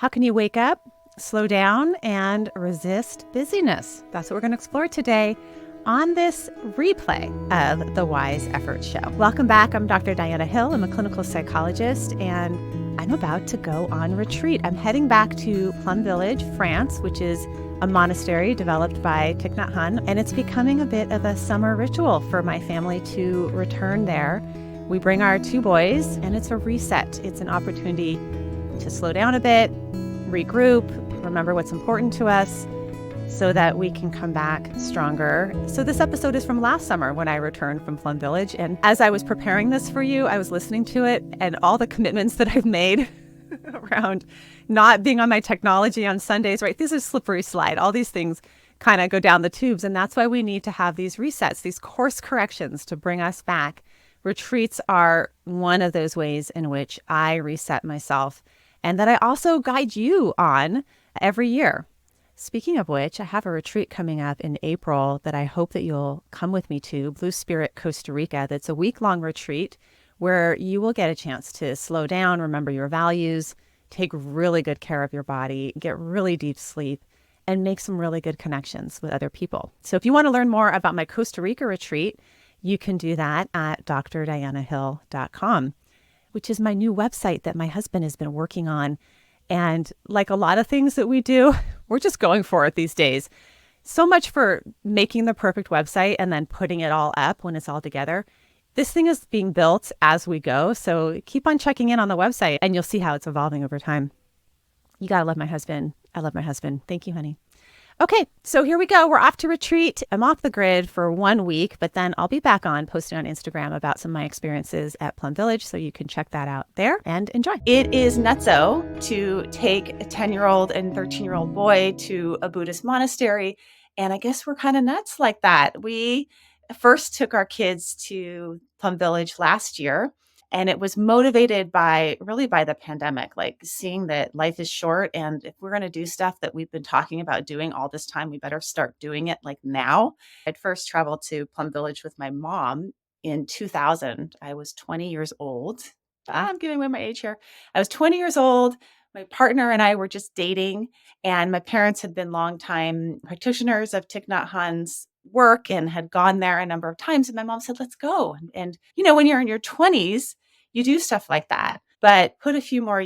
How can you wake up, slow down, and resist busyness? That's what we're going to explore today on this replay of the Wise Effort Show. Welcome back. I'm Dr. Diana Hill. I'm a clinical psychologist, and I'm about to go on retreat. I'm heading back to Plum Village, France, which is a monastery developed by Thich Nhat Hanh, and it's becoming a bit of a summer ritual for my family to return there. We bring our two boys, and it's a reset. It's an opportunity to slow down a bit, regroup, remember what's important to us, so that we can come back stronger. So this episode is from last summer when I returned from Plum Village. And as I was preparing this for you, I was listening to it and all the commitments that I've made around not being on my technology on Sundays, right? This is a slippery slide. All these things kind of go down the tubes. And that's why we need to have these resets, these course corrections to bring us back. Retreats are one of those ways in which I reset myself and that I also guide you on every year. Speaking of which, I have a retreat coming up in April that I hope that you'll come with me to, Blue Spirit, Costa Rica. That's a week-long retreat where you will get a chance to slow down, remember your values, take really good care of your body, get really deep sleep, and make some really good connections with other people. So if you want to learn more about my Costa Rica retreat, you can do that at drdianahill.com, which is my new website that my husband has been working on. And like a lot of things that we do, we're just going for it these days. So much for making the perfect website and then putting it all up when it's all together. This thing is being built as we go. So keep on checking in on the website and you'll see how it's evolving over time. You gotta love my husband. I love my husband. Thank you, honey. Okay, so here we go. We're off to retreat. I'm off the grid for 1 week, but then I'll be back on posting on Instagram about some of my experiences at Plum Village, so you can check that out there and enjoy. It is nutso to take a 10-year-old and 13-year-old boy to a Buddhist monastery, and I guess we're kind of nuts like that. We first took our kids to Plum Village last year, and it was motivated by the pandemic, like seeing that life is short. And if we're going to do stuff that we've been talking about doing all this time, we better start doing it like now. I'd first traveled to Plum Village with my mom in 2000. I was 20 years old. I'm giving away my age here. I was 20 years old. My partner and I were just dating, and my parents had been longtime practitioners of Thich Nhat Hanh's work and had gone there a number of times. And my mom said, let's go. And when you're in your 20s, you do stuff like that. But put a few more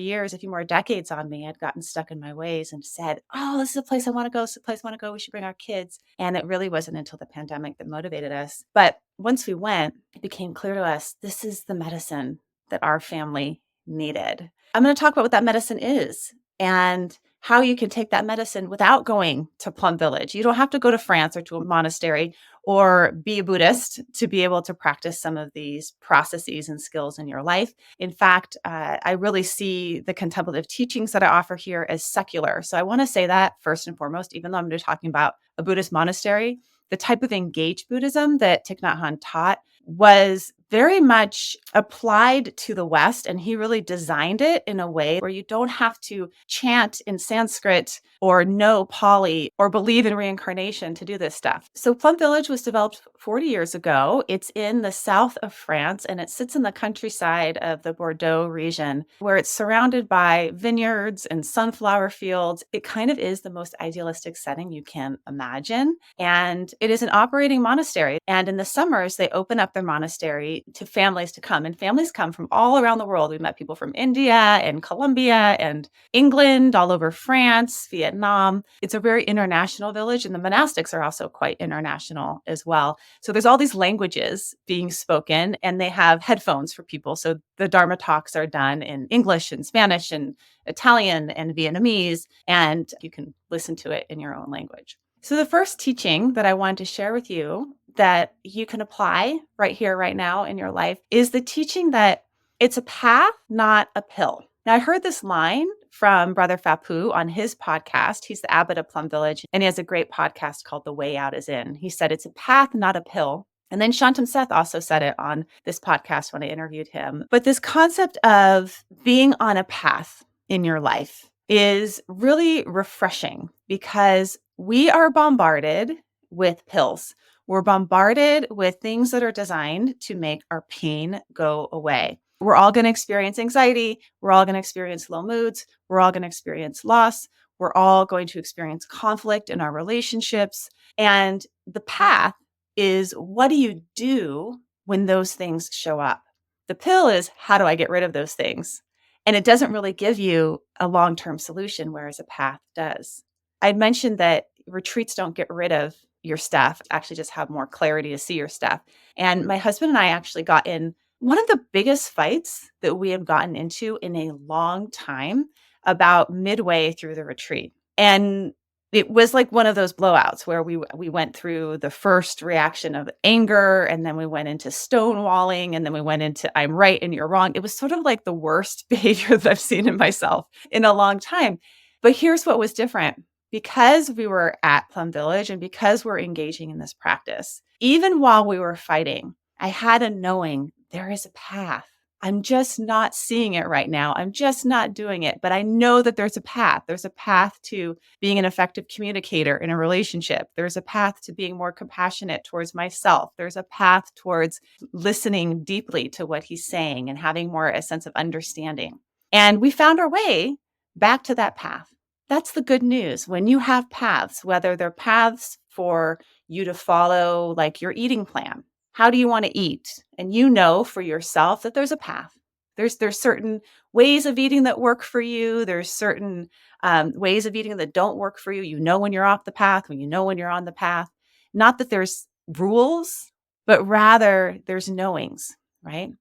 decades on me, I'd gotten stuck in my ways and said, oh, this is a place I want to go. This is a place I want to go. We should bring our kids. And it really wasn't until the pandemic that motivated us. But once we went, it became clear to us, this is the medicine that our family needed. I'm going to talk about what that medicine is and how you can take that medicine without going to Plum Village. You don't have to go to France or to a monastery or be a Buddhist to be able to practice some of these processes and skills in your life. In fact, I really see the contemplative teachings that I offer here as secular. So I want to say that first and foremost, even though I'm talking about a Buddhist monastery, the type of engaged Buddhism that Thich Nhat Hanh taught was very much applied to the West, and he really designed it in a way where you don't have to chant in Sanskrit or know Pali or believe in reincarnation to do this stuff. So Plum Village was developed 40 years ago. It's in the south of France, and it sits in the countryside of the Bordeaux region, where it's surrounded by vineyards and sunflower fields. It kind of is the most idealistic setting you can imagine. And it is an operating monastery. And in the summers, they open up their monastery to families to come. And families come from all around the world. We've met people from India and Colombia and England, all over France, Vietnam. It's a very international village, and the monastics are also quite international as well. So there's all these languages being spoken, and they have headphones for people. So the Dharma talks are done in English and Spanish and Italian and Vietnamese, and you can listen to it in your own language. So the first teaching that I wanted to share with you that you can apply right here, right now in your life is the teaching that it's a path, not a pill. Now, I heard this line from Brother Phappu on his podcast. He's the abbot of Plum Village, and he has a great podcast called The Way Out Is In. He said, it's a path, not a pill. And then Shantam Seth also said it on this podcast when I interviewed him. But this concept of being on a path in your life is really refreshing because we are bombarded with pills. We're bombarded with things that are designed to make our pain go away. We're all going to experience anxiety. We're all going to experience low moods. We're all going to experience loss. We're all going to experience conflict in our relationships. And the path is, what do you do when those things show up? The pill is, how do I get rid of those things? And it doesn't really give you a long-term solution, whereas a path does. I'd mentioned that retreats don't get rid of your stuff, actually just have more clarity to see your stuff. And my husband and I actually got in one of the biggest fights that we have gotten into in a long time about midway through the retreat. And it was like one of those blowouts where we went through the first reaction of anger, and then we went into stonewalling, and then we went into I'm right and you're wrong. It was sort of like the worst behavior that I've seen in myself in a long time. But here's what was different. Because we were at Plum Village and because we're engaging in this practice, even while we were fighting, I had a knowing there is a path. I'm just not seeing it right now. I'm just not doing it. But I know that there's a path. There's a path to being an effective communicator in a relationship. There's a path to being more compassionate towards myself. There's a path towards listening deeply to what he's saying and having more a sense of understanding. And we found our way back to that path. That's the good news. When you have paths, whether they're paths for you to follow, like your eating plan, how do you want to eat? And you know for yourself that there's a path. There's certain ways of eating that work for you. There's certain ways of eating that don't work for you. You know when you're off the path, when you know when you're on the path. Not that there's rules, but rather there's knowings, right?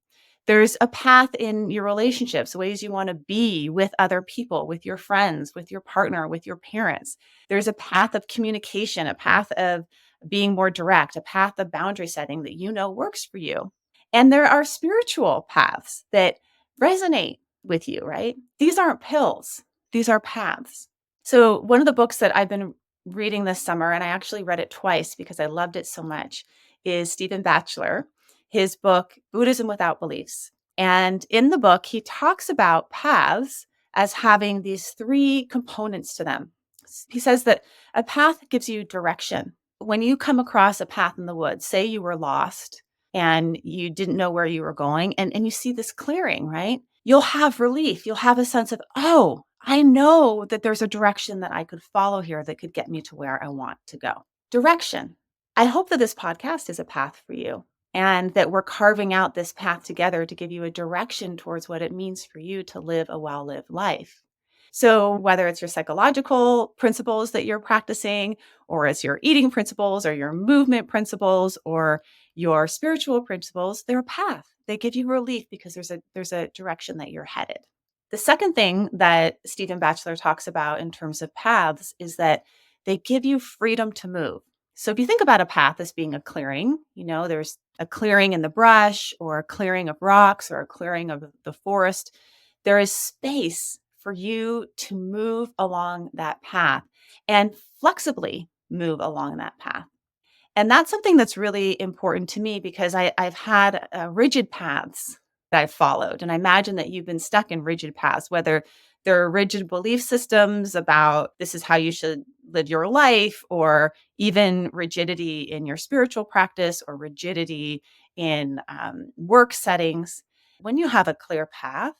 There's a path in your relationships, ways you want to be with other people, with your friends, with your partner, with your parents. There's a path of communication, a path of being more direct, a path of boundary setting that you know works for you. And there are spiritual paths that resonate with you, right? These aren't pills, these are paths. So, one of the books that I've been reading this summer, and I actually read it twice because I loved it so much, is Stephen Batchelor, his book, Buddhism Without Beliefs. And in the book, he talks about paths as having these three components to them. He says that a path gives you direction. When you come across a path in the woods, say you were lost and you didn't know where you were going, and you see this clearing, right? You'll have relief. You'll have a sense of, oh, I know that there's a direction that I could follow here that could get me to where I want to go. Direction. I hope that this podcast is a path for you and that we're carving out this path together to give you a direction towards what it means for you to live a well-lived life. So whether it's your psychological principles that you're practicing, or it's your eating principles, or your movement principles, or your spiritual principles, they're a path. They give you relief because there's a direction that you're headed. The second thing that Stephen Batchelor talks about in terms of paths is that they give you freedom to move. So if you think about a path as being a clearing, there's a clearing in the brush or a clearing of rocks or a clearing of the forest. There is space for you to move along that path and flexibly move along that path. And that's something that's really important to me because I've had rigid paths that I've followed. And I imagine that you've been stuck in rigid paths, whether there are rigid belief systems about this is how you should live your life, or even rigidity in your spiritual practice or rigidity in work settings. When you have a clear path,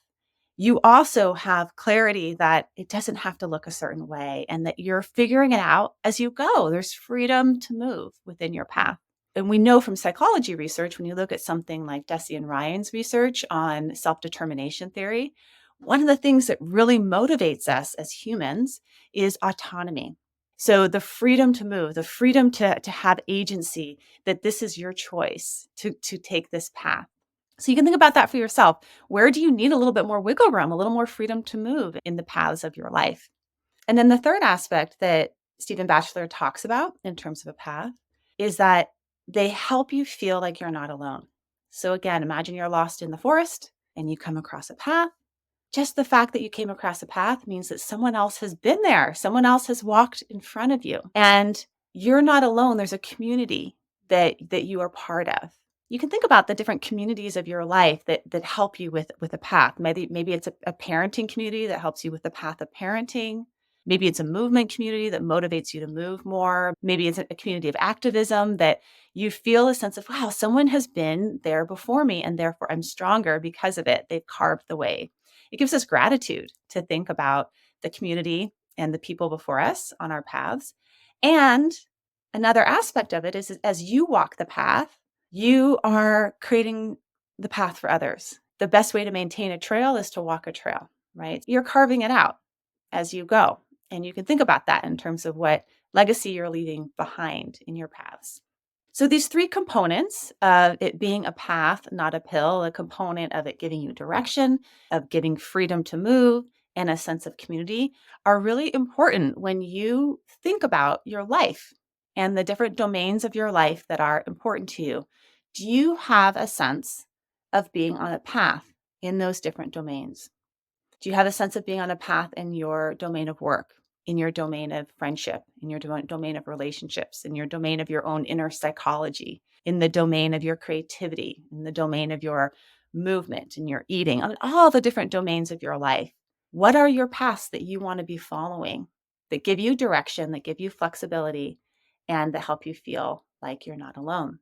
you also have clarity that it doesn't have to look a certain way and that you're figuring it out as you go. There's freedom to move within your path. And we know from psychology research, when you look at something like Deci and Ryan's research on self-determination theory, one of the things that really motivates us as humans is autonomy. So the freedom to move, the freedom to have agency, that this is your choice to take this path. So you can think about that for yourself. Where do you need a little bit more wiggle room, a little more freedom to move in the paths of your life? And then the third aspect that Stephen Batchelor talks about in terms of a path is that they help you feel like you're not alone. So again, imagine you're lost in the forest and you come across a path. Just the fact that you came across a path means that someone else has been there. Someone else has walked in front of you. And you're not alone. There's a community that you are part of. You can think about the different communities of your life that help you with a path. Maybe it's a parenting community that helps you with the path of parenting. Maybe it's a movement community that motivates you to move more. Maybe it's a community of activism that you feel a sense of, wow, someone has been there before me and therefore I'm stronger because of it. They've carved the way. It gives us gratitude to think about the community and the people before us on our paths. And another aspect of it is as you walk the path, you are creating the path for others. The best way to maintain a trail is to walk a trail, right? You're carving it out as you go. And you can think about that in terms of what legacy you're leaving behind in your paths. So these three components of it being a path, not a pill, a component of it giving you direction, of giving freedom to move, and a sense of community are really important when you think about your life and the different domains of your life that are important to you. Do you have a sense of being on a path in those different domains? Do you have a sense of being on a path in your domain of work, in your domain of friendship, in your domain of relationships, in your domain of your own inner psychology, in the domain of your creativity, in the domain of your movement and your eating, on all the different domains of your life? What are your paths that you want to be following that give you direction, that give you flexibility, and that help you feel like you're not alone?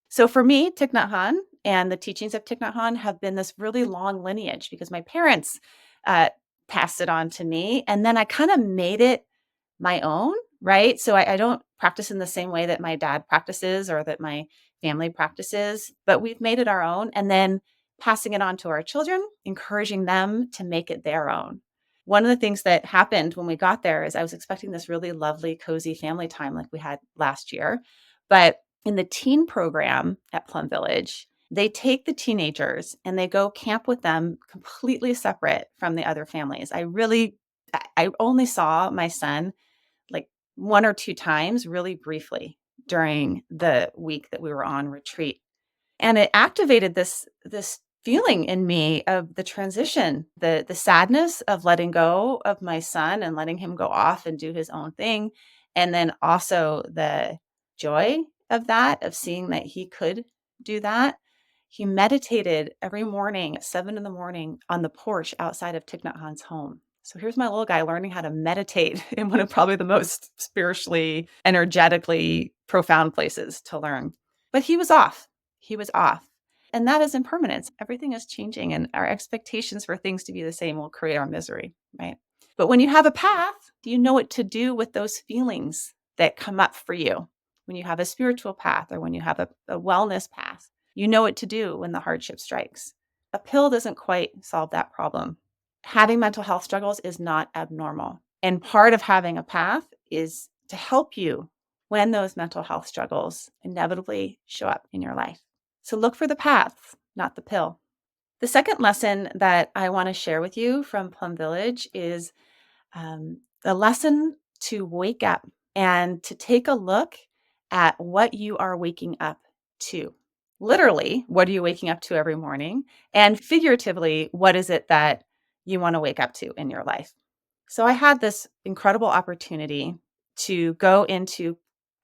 So for me, Thich Nhat Hanh and the teachings of Thich Nhat Hanh have been this really long lineage because my parents uh, passed it on to me. And then I kind of made it my own, right? So I don't practice in the same way that my dad practices or that my family practices, but we've made it our own. And then passing it on to our children, encouraging them to make it their own. One of the things that happened when we got there is I was expecting this really lovely, cozy family time like we had last year. But in the teen program at Plum Village, they take the teenagers and they go camp with them completely separate from the other families. I only saw my son like one or two times really briefly during the week that we were on retreat. And it activated this feeling in me of the transition, the sadness of letting go of my son and letting him go off and do his own thing. And then also the joy of that, of seeing that he could do that. He meditated every morning at 7 a.m. on the porch outside of Thich Nhat Hanh's home. So here's my little guy learning how to meditate in one of probably the most spiritually, energetically profound places to learn. But he was off. He was off. And that is impermanence. Everything is changing, and our expectations for things to be the same will create our misery, right? But when you have a path, you know what to do with those feelings that come up for you. When you have a spiritual path or when you have a wellness path, you know what to do when the hardship strikes. A pill doesn't quite solve that problem. Having mental health struggles is not abnormal. And part of having a path is to help you when those mental health struggles inevitably show up in your life. So look for the path, not the pill. The second lesson that I want to share with you from Plum Village is the lesson to wake up and to take a look at what you are waking up to. Literally, what are you waking up to every morning? And figuratively, what is it that you want to wake up to in your life? So I had this incredible opportunity to go into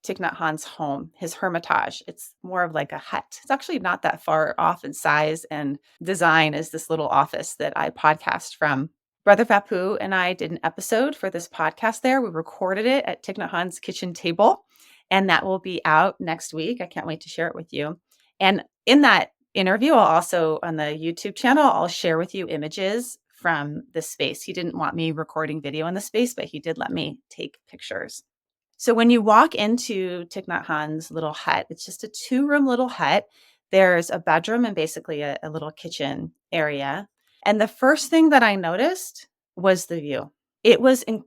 Thich Nhat Hanh's home, his hermitage. It's more of like a hut. It's actually not that far off in size and design as this little office that I podcast from. Brother Vapu and I did an episode for this podcast there. We recorded it at Thich Nhat Hanh's kitchen table, and that will be out next week. I can't wait to share it with you. And in that interview, I'll also on the YouTube channel, I'll share with you images from the space. He didn't want me recording video in the space, but he did let me take pictures. So when you walk into Thich Nhat Hanh's little hut, it's just a 2-room little hut. There's a bedroom and basically a little kitchen area. And the first thing that I noticed was the view. It was an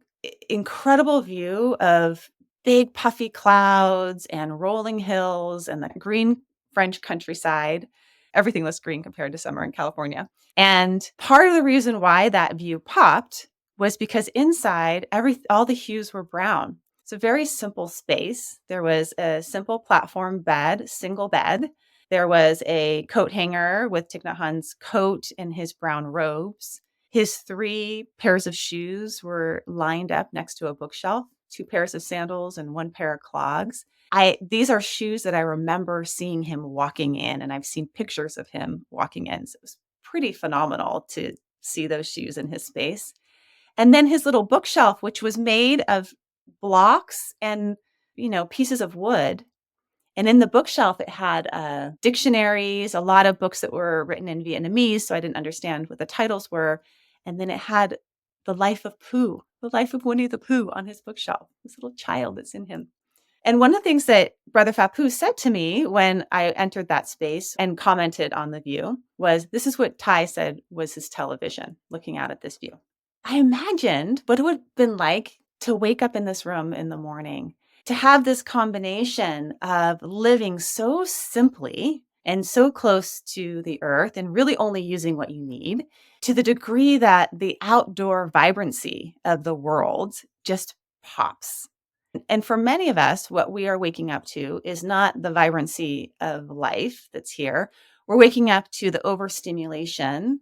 incredible view of big puffy clouds and rolling hills and the green French countryside. Everything looks green compared to summer in California. And part of the reason why that view popped was because inside all the hues were brown. It's a very simple space. There was a simple platform bed, single bed. There was a coat hanger with Thich Nhat Hanh's coat and his brown robes. His 3 pairs of shoes were lined up next to a bookshelf, 2 pairs of sandals and 1 pair of clogs. These are shoes that I remember seeing him walking in, and I've seen pictures of him walking in. So it was pretty phenomenal to see those shoes in his space. And then his little bookshelf, which was made of blocks and, pieces of wood. And in the bookshelf, it had dictionaries, a lot of books that were written in Vietnamese, so I didn't understand what the titles were. And then it had The Life of Pooh, The Life of Winnie the Pooh on his bookshelf, this little child that's in him. And one of the things that Brother Phaphu said to me when I entered that space and commented on the view was, this is what Ty said was his television, looking out at this view. I imagined what it would have been like to wake up in this room in the morning, to have this combination of living so simply and so close to the earth and really only using what you need, to the degree that the outdoor vibrancy of the world just pops. And for many of us, what we are waking up to is not the vibrancy of life that's here. We're waking up to the overstimulation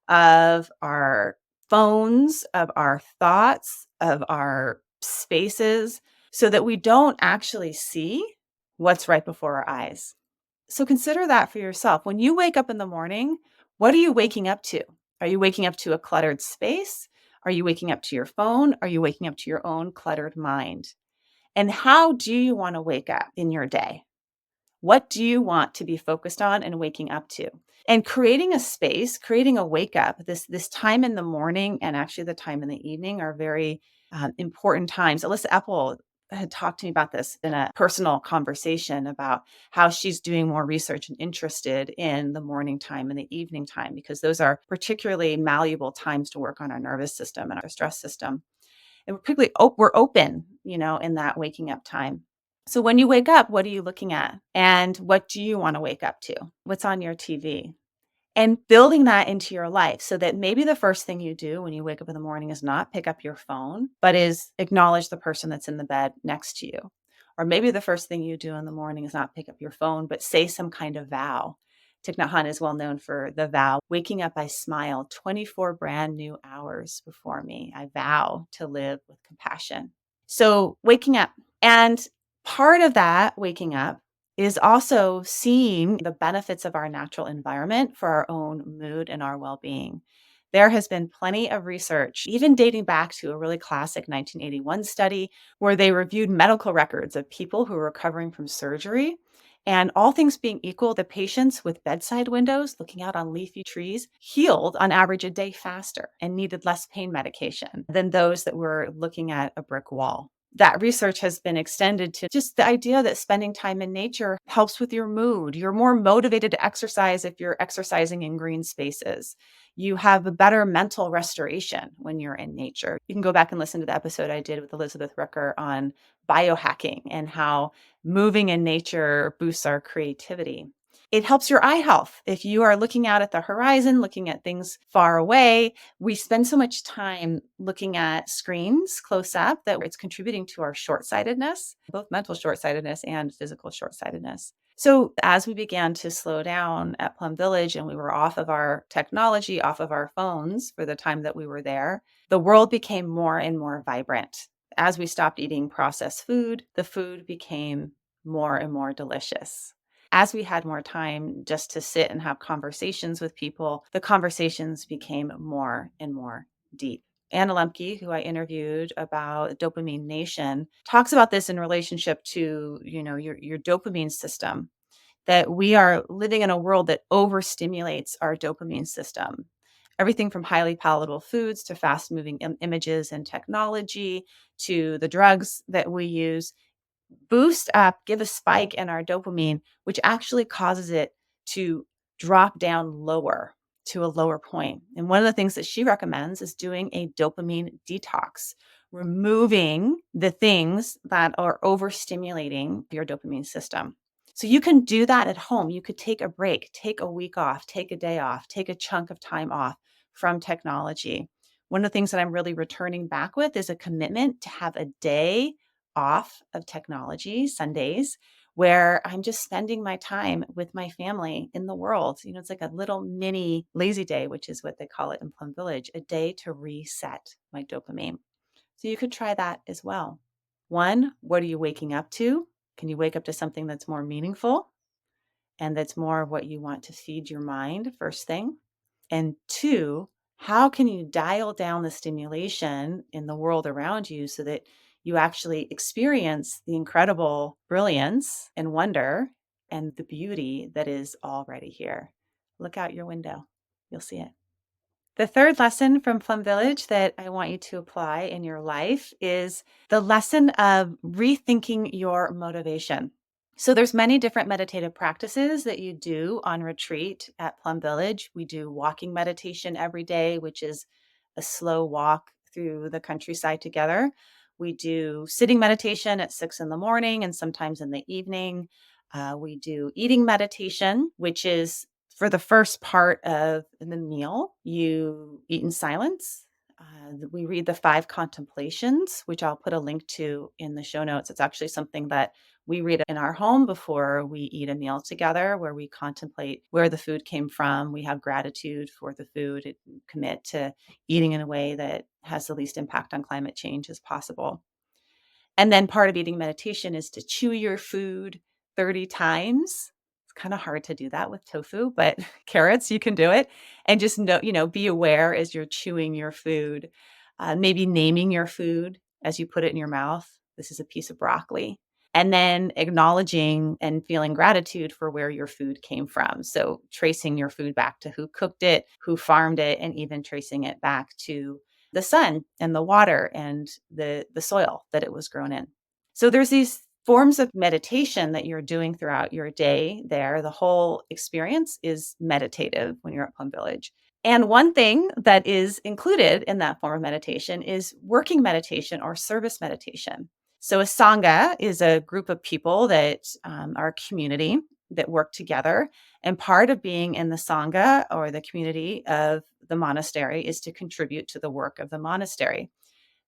of our phones, of our thoughts, of our spaces, so that we don't actually see what's right before our eyes. So consider that for yourself. When you wake up in the morning, what are you waking up to? Are you waking up to a cluttered space? Are you waking up to your phone? Are you waking up to your own cluttered mind? And how do you want to wake up in your day? What do you want to be focused on and waking up to? And creating a space, creating a wake up, this time in the morning and actually the time in the evening are very important times. Alyssa Epple had talked to me about this in a personal conversation about how she's doing more research and interested in the morning time and the evening time, because those are particularly malleable times to work on our nervous system and our stress system. And we're open, in that waking up time. So when you wake up, what are you looking at? And what do you want to wake up to? What's on your TV? And building that into your life so that maybe the first thing you do when you wake up in the morning is not pick up your phone, but is acknowledge the person that's in the bed next to you. Or maybe the first thing you do in the morning is not pick up your phone, but say some kind of vow. Thich Nhat Hanh is well known for the vow. Waking up, I smile 24 brand new hours before me. I vow to live with compassion. So waking up. And part of that waking up is also seeing the benefits of our natural environment for our own mood and our well-being. There has been plenty of research, even dating back to a really classic 1981 study where they reviewed medical records of people who were recovering from surgery. And all things being equal, the patients with bedside windows looking out on leafy trees healed on average a day faster and needed less pain medication than those that were looking at a brick wall. That research has been extended to just the idea that spending time in nature helps with your mood. You're more motivated to exercise if you're exercising in green spaces. You have a better mental restoration when you're in nature. You can go back and listen to the episode I did with Elizabeth Ricker on biohacking and how moving in nature boosts our creativity. It helps your eye health. If you are looking out at the horizon, looking at things far away, we spend so much time looking at screens close up that it's contributing to our short-sightedness, both mental short-sightedness and physical short-sightedness. So as we began to slow down at Plum Village and we were off of our technology, off of our phones for the time that we were there, the world became more and more vibrant. As we stopped eating processed food, the food became more and more delicious. As we had more time just to sit and have conversations with people, the conversations became more and more deep. Anna Lemke, who I interviewed about Dopamine Nation, talks about this in relationship to, your dopamine system, that we are living in a world that overstimulates our dopamine system. Everything from highly palatable foods to fast moving images and technology to the drugs that we use boost up, give a spike in our dopamine, which actually causes it to drop down lower to a lower point. And one of the things that she recommends is doing a dopamine detox, removing the things that are overstimulating your dopamine system. So you can do that at home. You could take a break, take a week off, take a day off, take a chunk of time off from technology. One of the things that I'm really returning back with is a commitment to have a day off of technology, Sundays, where I'm just spending my time with my family in the world. It's like a little mini lazy day, which is what they call it in Plum Village, a day to reset my dopamine. So you could try that as well. One, what are you waking up to? Can you wake up to something that's more meaningful and that's more what you want to feed your mind first thing? And two, How can you dial down the stimulation in the world around you so that you actually experience the incredible brilliance and wonder and the beauty that is already here? Look out your window. You'll see it. The third lesson from Plum Village that I want you to apply in your life is the lesson of rethinking your motivation. So there's many different meditative practices that you do on retreat at Plum Village. We do walking meditation every day, which is a slow walk through the countryside together. We do sitting meditation at 6 in the morning and sometimes in the evening. We do eating meditation, which is for the first part of the meal, you eat in silence. We read the five contemplations, which I'll put a link to in the show notes. It's actually something that we read in our home before we eat a meal together, where we contemplate where the food came from. We have gratitude for the food and commit to eating in a way that has the least impact on climate change as possible. And then part of eating meditation is to chew your food 30 times. It's kind of hard to do that with tofu, but carrots, you can do it. And just know, be aware as you're chewing your food, maybe naming your food as you put it in your mouth. This is a piece of broccoli. And then acknowledging and feeling gratitude for where your food came from. So tracing your food back to who cooked it, who farmed it, and even tracing it back to the sun and the water and the soil that it was grown in. So there's these forms of meditation that you're doing throughout your day there. The whole experience is meditative when you're at Plum Village. And one thing that is included in that form of meditation is working meditation or service meditation. So a sangha is a group of people that are a community that work together. And part of being in the sangha or the community of the monastery is to contribute to the work of the monastery.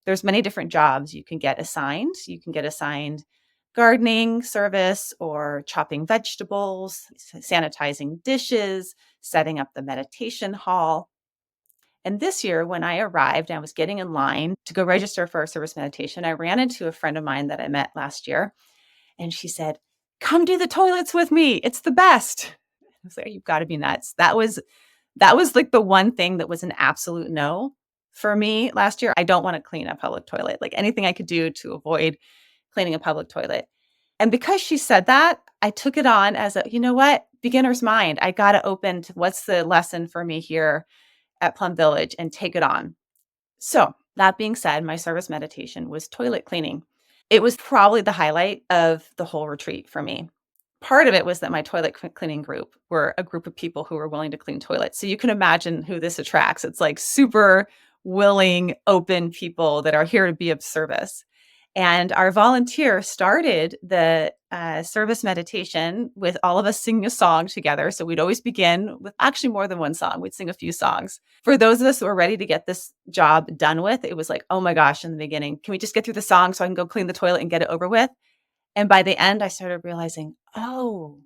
There's many different jobs you can get assigned. You can get assigned gardening service or chopping vegetables, sanitizing dishes, setting up the meditation hall. And this year, when I arrived, I was getting in line to go register for a service meditation. I ran into a friend of mine that I met last year, and she said, "Come do the toilets with me. It's the best." I was like, "You've got to be nuts." That was like the one thing that was an absolute no for me last year. I don't want to clean a public toilet. Like anything I could do to avoid cleaning a public toilet. And because she said that, I took it on as a, you know what, beginner's mind. I got to open to what's the lesson for me here at Plum Village and take it on. So, that being said, my service meditation was toilet cleaning. It was probably the highlight of the whole retreat for me. Part of it was that my toilet cleaning group were a group of people who were willing to clean toilets. So you can imagine who this attracts. It's like super willing, open people that are here to be of service. And our volunteer started the service meditation with all of us singing a song together. So we'd always begin with actually more than one song. We'd sing a few songs. For those of us who were ready to get this job done with, it was like, oh my gosh, in the beginning, can we just get through the song so I can go clean the toilet and get it over with? And by the end, I started realizing, oh,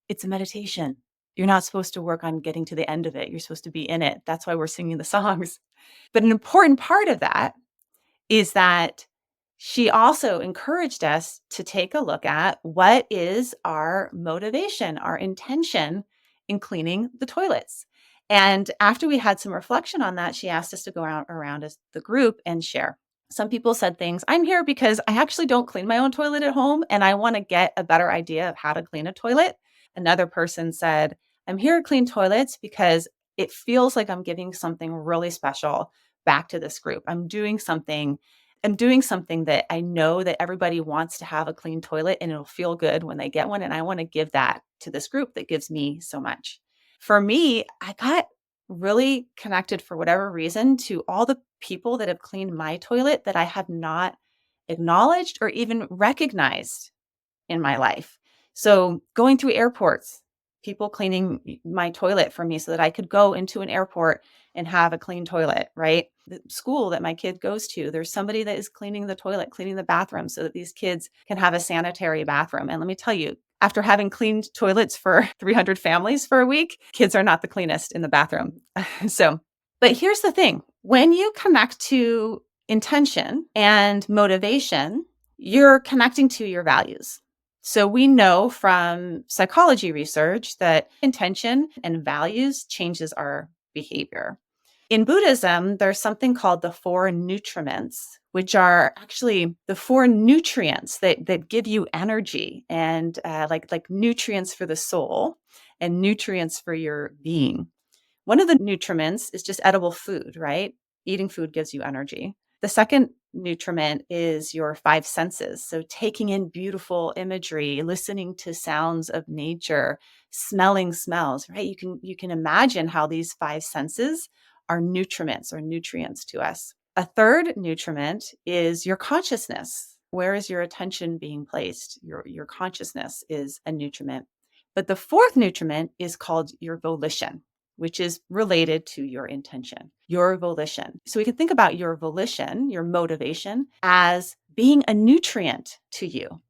it's a meditation. You're not supposed to work on getting to the end of it. You're supposed to be in it. That's why we're singing the songs. But an important part of that is that she also encouraged us to take a look at what is our motivation, our intention in cleaning the toilets. And after we had some reflection on that, she asked us to go around as the group and share. Some people said things, I'm here because I actually don't clean my own toilet at home and I want to get a better idea of how to clean a toilet. Another person said, I'm here to clean toilets because it feels like I'm giving something really special back to this group. I'm doing something that I know that everybody wants to have a clean toilet and it'll feel good when they get one. And I want to give that to this group that gives me so much. For me, I got really connected for whatever reason to all the people that have cleaned my toilet that I have not acknowledged or even recognized in my life. So going through airports, people cleaning my toilet for me so that I could go into an airport and have a clean toilet, right? The school that my kid goes to, there's somebody that is cleaning the toilet, cleaning the bathroom so that these kids can have a sanitary bathroom. And let me tell you, after having cleaned toilets for 300 families for a week, kids are not the cleanest in the bathroom. But here's the thing. When you connect to intention and motivation, you're connecting to your values. So we know from psychology research that intention and values changes our behavior. In Buddhism, there's something called the four nutriments, which are actually the four nutrients that give you energy and like nutrients for the soul and nutrients for your being. One of the nutriments is just edible food, right? Eating food gives you energy. The second nutriment is your five senses. So taking in beautiful imagery, listening to sounds of nature, smelling smells, right? You can imagine how these five senses are nutriments or nutrients to us. A third nutriment is your consciousness. Where is your attention being placed? Your consciousness is a nutriment. But the fourth nutriment is called your volition, which is related to your intention, your volition. So we can think about your volition, your motivation, as being a nutrient to you.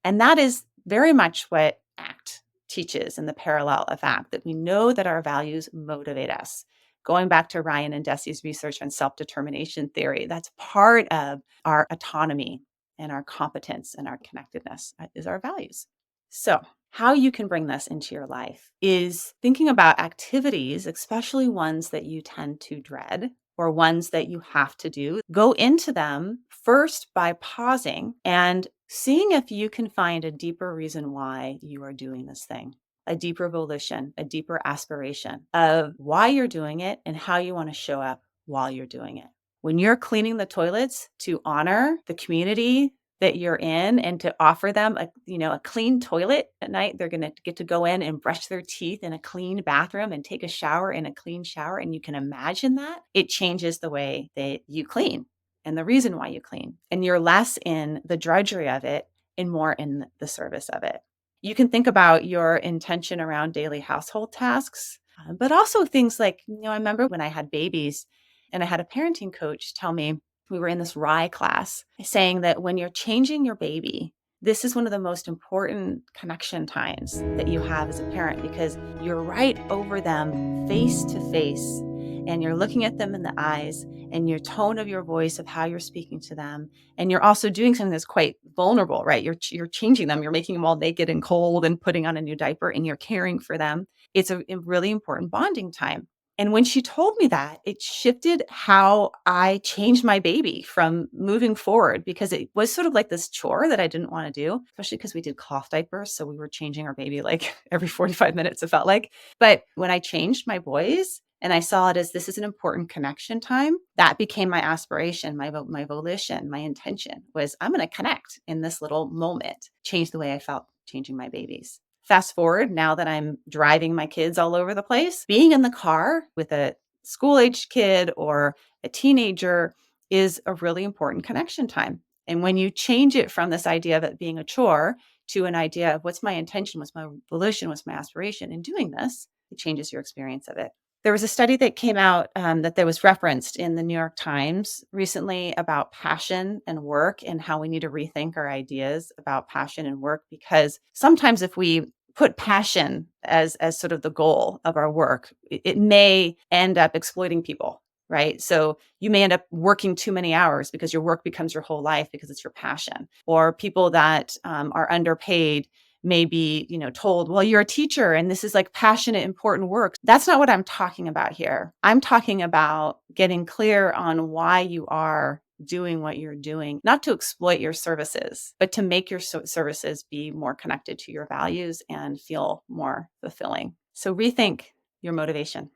And that is very much what ACT teaches in the parallel of ACT, that we know that our values motivate us. Going back to Ryan and Desi's research on self-determination theory, that's part of our autonomy and our competence and our connectedness is our values. So how you can bring this into your life is thinking about activities, especially ones that you tend to dread or ones that you have to do. Go into them first by pausing and seeing if you can find a deeper reason why you are doing this thing, a deeper volition, a deeper aspiration of why you're doing it and how you want to show up while you're doing it. When you're cleaning the toilets to honor the community that you're in and to offer them a clean toilet at night, they're going to get to go in and brush their teeth in a clean bathroom and take a shower in a clean shower. And you can imagine that it changes the way that you clean and the reason why you clean. And you're less in the drudgery of it and more in the service of it. You can think about your intention around daily household tasks, but also things like, I remember when I had babies and I had a parenting coach tell me, we were in this RIE class saying that when you're changing your baby, this is one of the most important connection times that you have as a parent because you're right over them face to face and you're looking at them in the eyes and your tone of your voice of how you're speaking to them. And you're also doing something that's quite vulnerable, right? You're changing them. You're making them all naked and cold and putting on a new diaper and you're caring for them. It's a really important bonding time. And when she told me that, it shifted how I changed my baby from moving forward because it was sort of like this chore that I didn't want to do, especially because we did cloth diapers. So we were changing our baby like every 45 minutes, it felt like. But when I changed my boys and I saw it as this is an important connection time, that became my aspiration, my volition, my intention was I'm going to connect in this little moment, change the way I felt changing my babies. Fast forward, now that I'm driving my kids all over the place, being in the car with a school-aged kid or a teenager is a really important connection time. And when you change it from this idea of it being a chore to an idea of what's my intention, what's my volition, what's my aspiration in doing this, it changes your experience of it. There was a study that came out that there was referenced in the New York Times recently about passion and work and how we need to rethink our ideas about passion and work, because sometimes if we put passion as sort of the goal of our work, it may end up exploiting people, right? So you may end up working too many hours because your work becomes your whole life because it's your passion. Or people that are underpaid may be, told, well, you're a teacher and this is like passionate, important work. That's not what I'm talking about here. I'm talking about getting clear on why you are doing what you're doing, not to exploit your services, but to make your services be more connected to your values and feel more fulfilling. So rethink your motivation.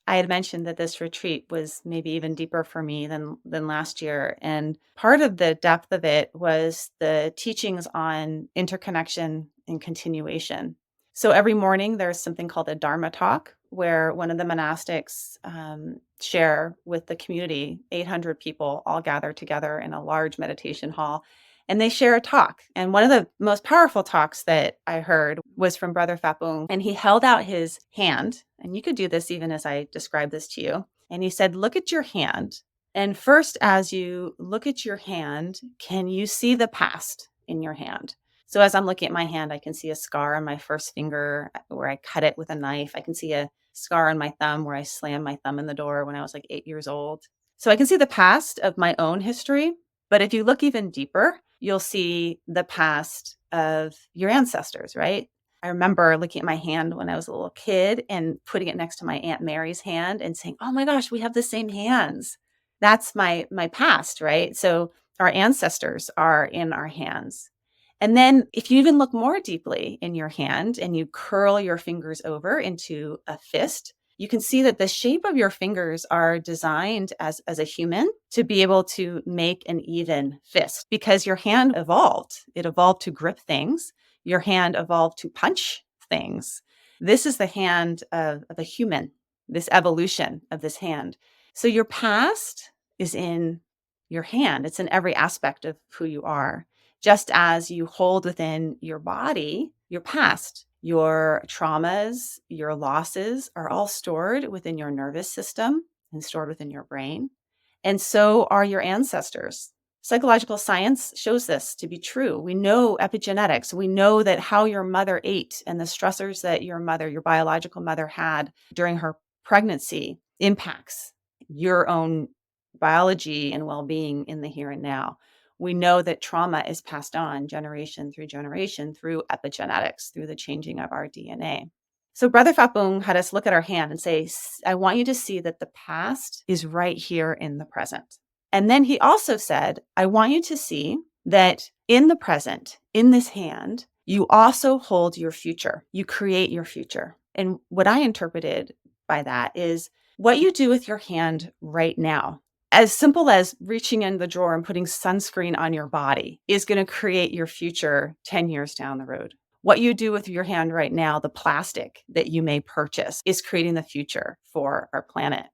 I had mentioned that this retreat was maybe even deeper for me than last year. And part of the depth of it was the teachings on interconnection and continuation. So every morning there's something called a Dharma talk where one of the monastics share with the community. 800 people all gather together in a large meditation hall and they share a talk. And one of the most powerful talks that I heard was from Brother Fapung. And he held out his hand, and you could do this even as I describe this to you. And he said, look at your hand. And first, as you look at your hand, can you see the past in your hand? So as I'm looking at my hand, I can see a scar on my first finger where I cut it with a knife. I can see a scar on my thumb where I slammed my thumb in the door when I was like 8 years old. So I can see the past of my own history. But if you look even deeper, you'll see the past of your ancestors, right? I remember looking at my hand when I was a little kid and putting it next to my Aunt Mary's hand and saying, "Oh my gosh, we have the same hands." That's my past, right? So our ancestors are in our hands. And then if you even look more deeply in your hand and you curl your fingers over into a fist, you can see that the shape of your fingers are designed as a human to be able to make an even fist because your hand evolved. It evolved to grip things. Your hand evolved to punch things. This is the hand of a human, this evolution of this hand. So your past is in your hand. It's in every aspect of who you are. Just as you hold within your body your past, your traumas, your losses are all stored within your nervous system and stored within your brain. And so are your ancestors. Psychological science shows this to be true. We know epigenetics. We know that how your mother ate and the stressors that your mother, your biological mother, had during her pregnancy impacts your own biology and well-being in the here and now. We know that trauma is passed on generation through epigenetics, through the changing of our DNA. So Brother Fapung had us look at our hand and say, I want you to see that the past is right here in the present. And then he also said, I want you to see that in the present, in this hand, you also hold your future. You create your future. And what I interpreted by that is what you do with your hand right now, as simple as reaching in the drawer and putting sunscreen on your body, is going to create your future 10 years down the road. What you do with your hand right now, the plastic that you may purchase, is creating the future for our planet.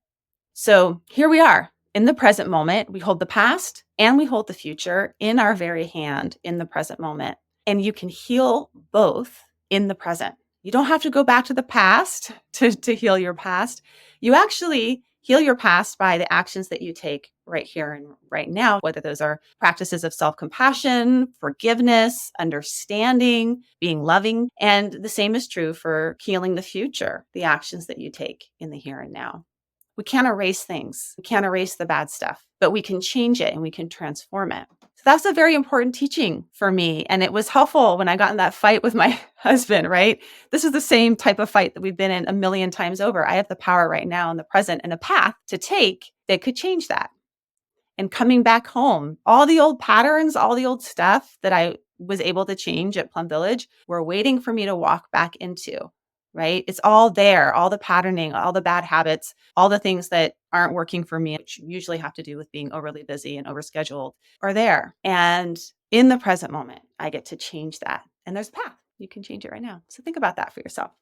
So here we are in the present moment. We hold the past and we hold the future in our very hand in the present moment. And you can heal both in the present. You don't have to go back to the past to heal your past. You actually heal your past by the actions that you take right here and right now, whether those are practices of self-compassion, forgiveness, understanding, being loving. And the same is true for healing the future, the actions that you take in the here and now. We can't erase things. We can't erase the bad stuff, but we can change it and we can transform it. So that's a very important teaching for me. And it was helpful when I got in that fight with my husband, right? This is the same type of fight that we've been in a million times over. I have the power right now in the present and a path to take that could change that. And coming back home, all the old patterns, all the old stuff that I was able to change at Plum Village were waiting for me to walk back into, right? It's all there, all the patterning, all the bad habits, all the things that aren't working for me, which usually have to do with being overly busy and overscheduled, are there. And in the present moment, I get to change that. And there's a path. You can change it right now. So think about that for yourself.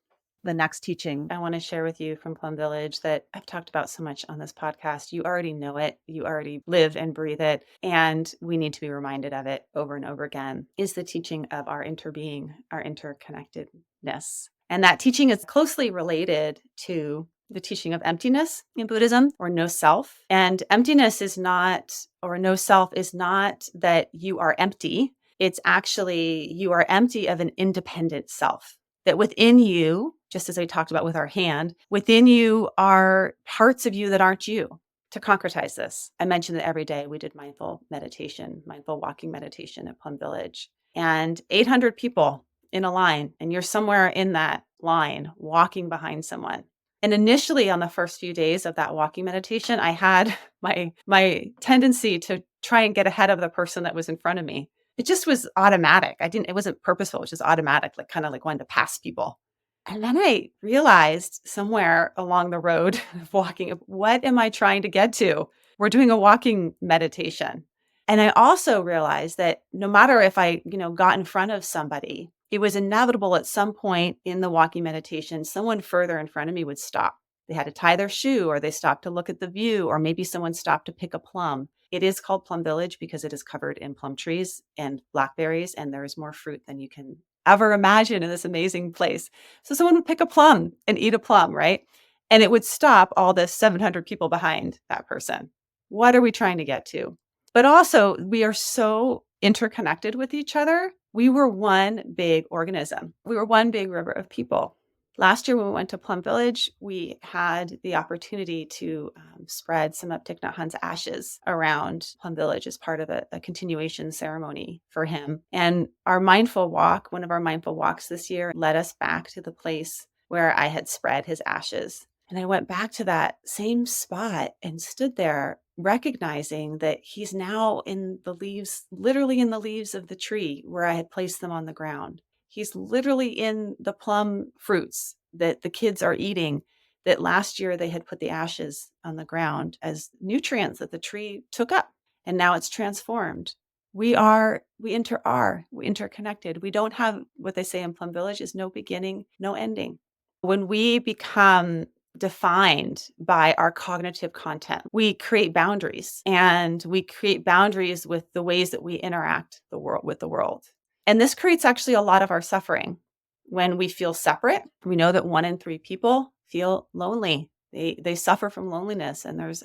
The next teaching I want to share with you from Plum Village that I've talked about so much on this podcast. You already know it. You already live and breathe it. And we need to be reminded of it over and over again, is the teaching of our interbeing, our interconnectedness. And that teaching is closely related to the teaching of emptiness in Buddhism, or no self. And emptiness is not, or no self is not that you are empty. It's actually you are empty of an independent self. That within you, just as I talked about with our hand, within you are parts of you that aren't you. To concretize this, I mentioned that every day we did mindful meditation, mindful walking meditation at Plum Village, and 800 people in a line, and you're somewhere in that line walking behind someone. And initially on the first few days of that walking meditation, I had my tendency to try and get ahead of the person that was in front of me. It just was automatic. It wasn't purposeful. It was just automatic, like kind of like wanting to pass people. And then I realized somewhere along the road of walking, what am I trying to get to? We're doing a walking meditation. And I also realized that no matter if I, got in front of somebody, it was inevitable at some point in the walking meditation, someone further in front of me would stop. They had to tie their shoe, or they stopped to look at the view, or maybe someone stopped to pick a plum. It is called Plum Village because it is covered in plum trees and blackberries, and there is more fruit than you can ever imagine in this amazing place. So someone would pick a plum and eat a plum, right? And it would stop all the 700 people behind that person. What are we trying to get to? But also, we are so interconnected with each other. We were one big organism. We were one big river of people. Last year when we went to Plum Village, we had the opportunity to spread some of Thich Nhat Hanh's ashes around Plum Village as part of a continuation ceremony for him. And our mindful walk, one of our mindful walks this year, led us back to the place where I had spread his ashes. And I went back to that same spot and stood there recognizing that he's now in the leaves, literally in the leaves of the tree where I had placed them on the ground. He's literally in the plum fruits that the kids are eating, that last year they had put the ashes on the ground as nutrients that the tree took up. And now it's transformed. We interconnected. We don't have what they say in Plum Village is no beginning, no ending. When we become defined by our cognitive content, we create boundaries, and we create boundaries with the ways that we interact with the world. And this creates actually a lot of our suffering. When we feel separate, we know that 1 in 3 people feel lonely. They suffer from loneliness, and there's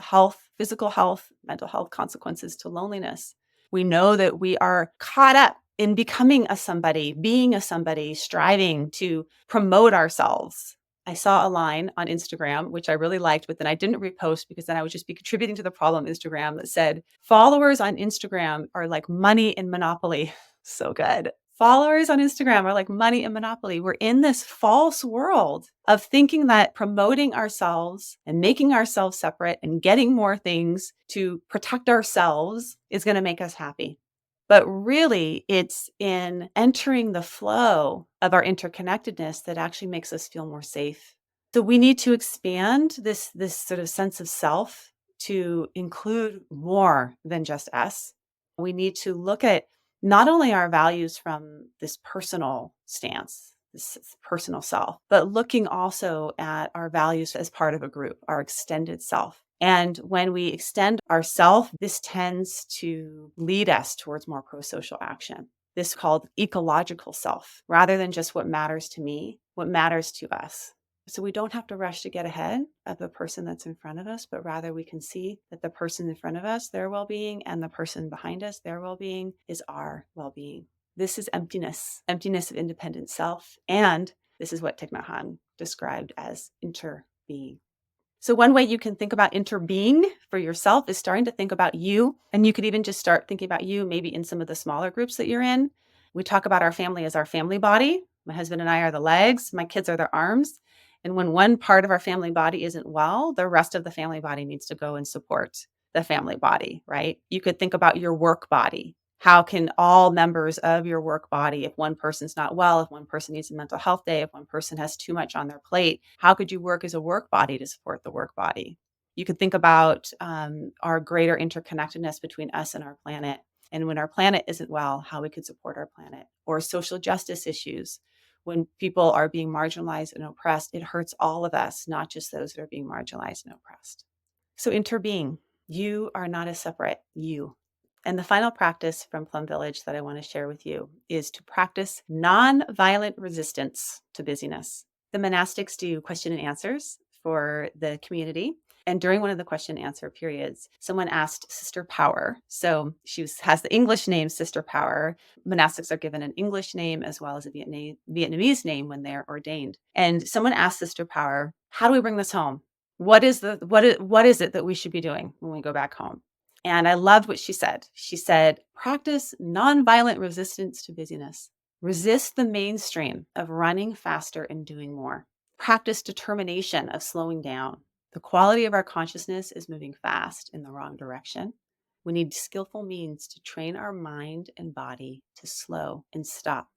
physical health, mental health consequences to loneliness. We know that we are caught up in becoming a somebody, being a somebody, striving to promote ourselves. I saw a line on Instagram, which I really liked, but then I didn't repost because then I would just be contributing to the problem of Instagram, that said, followers on Instagram are like money in Monopoly. So good. Followers on Instagram are like money in Monopoly. We're in this false world of thinking that promoting ourselves and making ourselves separate and getting more things to protect ourselves is going to make us happy. But really, it's in entering the flow of our interconnectedness that actually makes us feel more safe. So we need to expand this sort of sense of self to include more than just us. We need to look at not only our values from this personal stance, this personal self, but looking also at our values as part of a group, our extended self. And when we extend ourself, this tends to lead us towards more pro-social action. This is called ecological self, rather than just what matters to me, what matters to us. So we don't have to rush to get ahead of the person that's in front of us, but rather we can see that the person in front of us, their well-being, and the person behind us, their well-being, is our well-being. This is emptiness of independent self. And this is what Thich Nhat Hanh described as interbeing. So one way you can think about interbeing for yourself is starting to think about you. And you could even just start thinking about you maybe in some of the smaller groups that you're in. We talk about our family as our family body. My husband and I are the legs. My kids are the arms. And when one part of our family body isn't well, the rest of the family body needs to go and support the family body, right? You could think about your work body. How can all members of your work body, if one person's not well, if one person needs a mental health day, if one person has too much on their plate, how could you work as a work body to support the work body? You could think about our greater interconnectedness between us and our planet. And when our planet isn't well, how we could support our planet. Or social justice issues. When people are being marginalized and oppressed, it hurts all of us, not just those that are being marginalized and oppressed. So interbeing, you are not a separate you. And the final practice from Plum Village that I want to share with you is to practice non-violent resistance to busyness. The monastics do question and answers for the community. And during one of the question and answer periods, someone asked Sister Power. So she has the English name Sister Power. Monastics are given an English name as well as a Vietnamese name when they're ordained. And someone asked Sister Power, how do we bring this home? What is it that we should be doing when we go back home? And I loved what she said. She said, practice nonviolent resistance to busyness. Resist the mainstream of running faster and doing more. Practice determination of slowing down. The quality of our consciousness is moving fast in the wrong direction. We need skillful means to train our mind and body to slow and stop.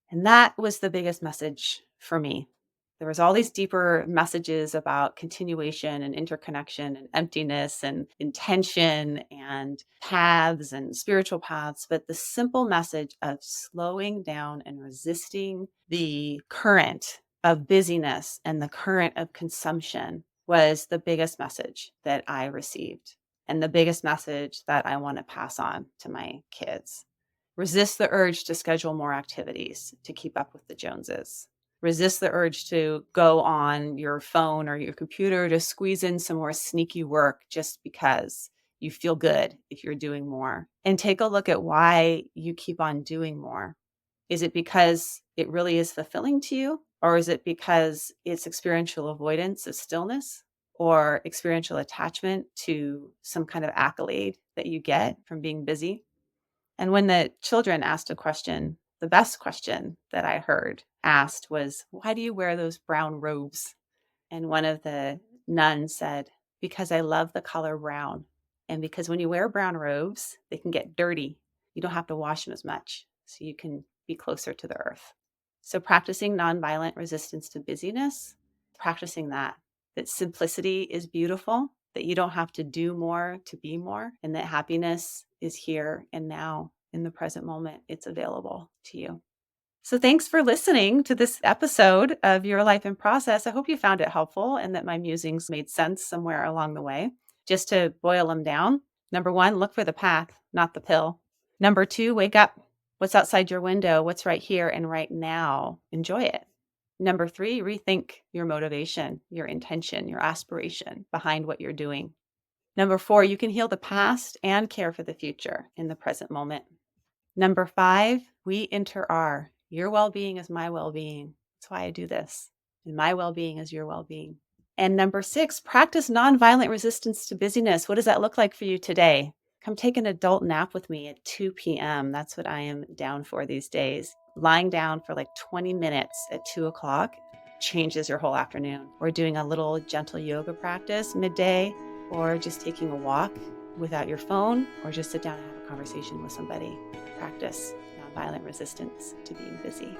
And that was the biggest message for me. There was all these deeper messages about continuation and interconnection and emptiness and intention and paths and spiritual paths. But the simple message of slowing down and resisting the current of busyness and the current of consumption was the biggest message that I received, and the biggest message that I want to pass on to my kids. Resist the urge to schedule more activities to keep up with the Joneses. Resist the urge to go on your phone or your computer to squeeze in some more sneaky work just because you feel good if you're doing more. And take a look at why you keep on doing more. Is it because it really is fulfilling to you? Or is it because it's experiential avoidance of stillness or experiential attachment to some kind of accolade that you get from being busy? And when the children asked a question, the best question that I heard asked was, "Why do you wear those brown robes?" And one of the nuns said, "Because I love the color brown. And because when you wear brown robes, they can get dirty. You don't have to wash them as much. So you can be closer to the earth." So practicing nonviolent resistance to busyness, practicing that simplicity is beautiful, that you don't have to do more to be more, and that happiness is here and now in the present moment. It's available to you. So thanks for listening to this episode of Your Life in Process. I hope you found it helpful and that my musings made sense somewhere along the way. Just to boil them down. Number 1, look for the path, not the pill. Number 2, wake up. What's outside your window? What's right here and right now? Enjoy it. Number 3, rethink your motivation, your intention, your aspiration behind what you're doing. Number 4, you can heal the past and care for the future in the present moment. Number 5, we enter our. Your well-being is my well-being. That's why I do this. And my well-being is your well-being. And number 6, practice nonviolent resistance to busyness. What does that look like for you today? Come take an adult nap with me at 2 p.m. That's what I am down for these days. Lying down for like 20 minutes at 2 o'clock changes your whole afternoon. Or doing a little gentle yoga practice midday, or just taking a walk without your phone, or just sit down and have a conversation with somebody. Practice nonviolent resistance to being busy.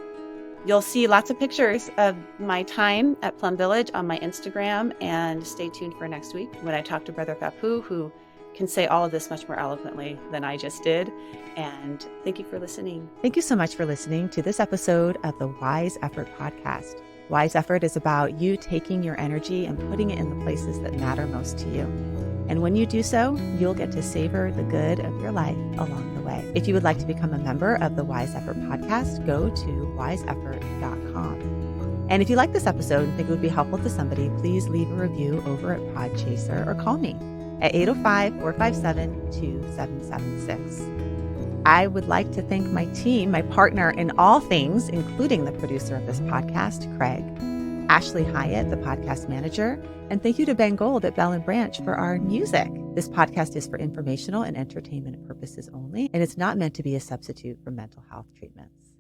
You'll see lots of pictures of my time at Plum Village on my Instagram, and stay tuned for next week when I talk to Brother Papu, who can say all of this much more eloquently than I just did. And thank you for listening. Thank you so much for listening to this episode of the Wise Effort Podcast. Wise Effort is about you taking your energy and putting it in the places that matter most to you. And when you do so, you'll get to savor the good of your life along the way. If you would like to become a member of the Wise Effort Podcast, go to wiseeffort.com. And if you like this episode and think it would be helpful to somebody, please leave a review over at Podchaser or call me at 805-457-2776. I would like to thank my team, my partner in all things, including the producer of this podcast, Craig, Ashley Hyatt, the podcast manager, and thank you to Ben Gold at Bell & Branch for our music. This podcast is for informational and entertainment purposes only, and it's not meant to be a substitute for mental health treatments.